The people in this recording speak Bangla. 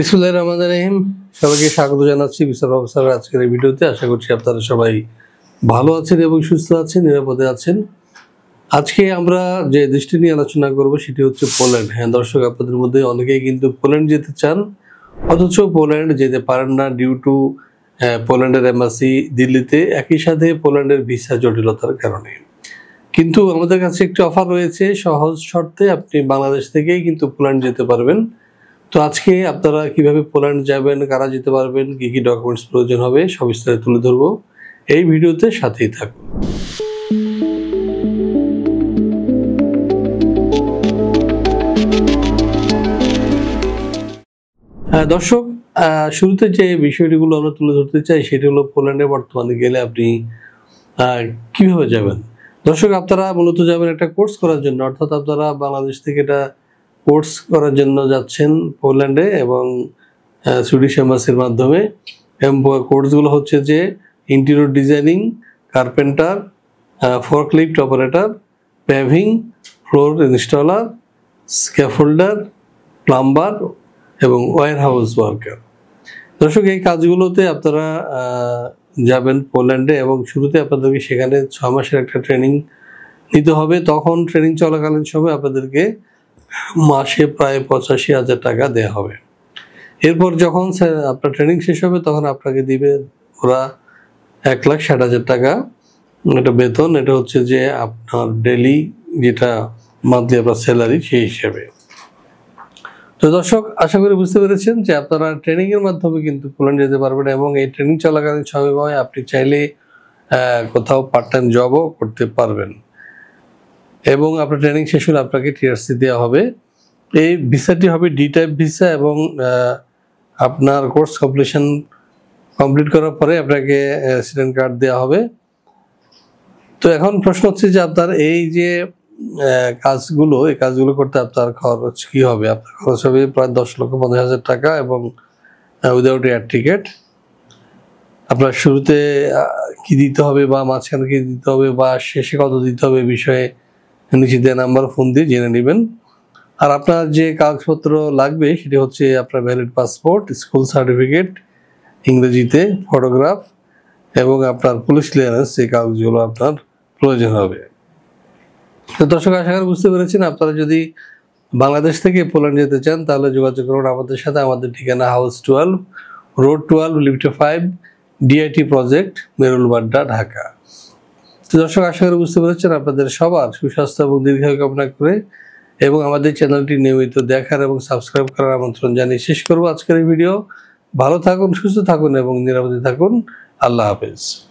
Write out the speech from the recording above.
বিসমিল্লাহির রহমানির রহিম। সবাইকে স্বাগত জানাচ্ছি বিচার ব্যবস্থার আজকের এই ভিডিওতে। আশা করছি আপনারা সবাই ভালো আছেন এবং সুস্থ আছেন, নিরাপদে আছেন। আজকে আমরা যে দেশটি নিয়ে আলোচনা করব সেটি হচ্ছে পোল্যান্ড। হ্যাঁ দর্শক, আপনাদের মধ্যে অনেকেই কিন্তু পোল্যান্ড যেতে চান, অথচ পোল্যান্ড যেতে পারেন না ডিউ টু পোল্যান্ডের এম্বাসি দিল্লিতে, একই সাথে পোল্যান্ডের ভিসা জটিলতার কারণে। কিন্তু আমাদের কাছে একটি অফার রয়েছে, সহজ শর্তে আপনি বাংলাদেশ থেকেই কিন্তু পোল্যান্ড যেতে পারবেন। তো আজকে আপনারা কিভাবে পোল্যান্ড যাবেন, কারা যেতে পারবেন, কি কি ডকুমেন্টস প্রয়োজন হবে সব বিস্তারিত তুলে ধরবো এই ভিডিওতে, সাথেই থাকুন। দর্শক, শুরুতে যে বিষয়টিগুলো আমরা তুলে ধরতে চাই সেটি হলো পোল্যান্ডে বর্তমানে গেলে আপনি কিভাবে যাবেন। দর্শক, আপনারা মূলত যাবেন একটা কোর্স করার জন্য, অর্থাৎ আপনারা বাংলাদেশ থেকে এটা কোর্স করার জন্য যাচ্ছেন পোল্যান্ডে এবং সুইডিশ এম্বাসির মাধ্যমে। কোর্সগুলো হচ্ছে যে interior designing, carpenter, forklift operator, paving, floor installer, scaffolder, plumber এবং ওয়্যার হাউস ওয়ার্কার। দর্শক, এই কাজগুলোতে আপনারা যাবেন পোল্যান্ডে এবং শুরুতে আপনাদেরকে সেখানে 6 মাসের একটা ট্রেনিং নিতে হবে। তখন ট্রেনিং চলাকালীন সময় আপনাদেরকে মাসে প্রায় 85,000 টাকা দেওয়া হবে। এরপর যখন আপনার ট্রেনিং শেষ হবে তখন আপনাকে দিবে ওরা 1,60,000 টাকা এটা বেতন। এটা হচ্ছে যে আপনার ডেলি যেটা মান্থলি আপনার স্যালারি সেই হিসেবে। তো দর্শক, আশা করি বুঝতে পেরেছেন যে আপনারা ট্রেনিং এর মাধ্যমে কিন্তু পোল্যান্ড যেতে পারবেন এবং এই ট্রেনিং চলাকালীন সময় আপনি চাইলে কোথাও পার্ট টাইম জবও করতে পারবেন এবং আপনার ট্রেনিং শেষ হলে আপনাকে টিআরসি দেওয়া হবে। এই ভিসাটি হবে ডি টাইপ ভিসা এবং আপনার কোর্স কমপ্লিট করার পরে আপনাকে রেসিডেন্ট কার্ড দেওয়া হবে। তো এখন প্রশ্ন হচ্ছে যে আপনার এই যে এই কাজগুলো করতে আপনার খরচ কি হবে। আপনার খরচ হবে প্রায় 10,50,000 টাকা এবং উইদাউট এয়ার টিকেট। আপনার শুরুতে কি দিতে হবে বা মাঝখানে কি দিতে হবে বা শেষে কত দিতে হবে বিষয়ে নিচে দেওয়া নাম্বার ফোন দিয়ে জেনে নেবেন। আর আপনার যে কাগজপত্র লাগবে সেটি হচ্ছে আপনার ভ্যালিড পাসপোর্ট, স্কুল সার্টিফিকেট ইংরেজিতে, ফটোগ্রাফ এবং আপনার পুলিশ ক্লিয়ারেন্স, এই কাগজগুলো আপনার প্রয়োজন হবে। তো দর্শক, আশা করি বুঝতে পেরেছেন। আপনারা যদি বাংলাদেশ থেকে পোল্যান্ড যেতে চান তাহলে যোগাযোগ করুন আমাদের সাথে। আমাদের ঠিকানা house 12, road 12, lift 5, DIT project, Merul Badda, Dhaka. তো দর্শক, আশা করি বুঝতে পেরেছেন। আপনাদের সবার সুস্বাস্থ্য এবং দীর্ঘায়ু কামনা করে এবং আমাদের চ্যানেলটি নিয়মিত দেখার এবং সাবস্ক্রাইব করার আমন্ত্রণ জানিয়ে শেষ করবো আজকের এই ভিডিও। ভালো থাকুন, সুস্থ থাকুন এবং নিরাপদে থাকুন। আল্লাহ হাফেজ।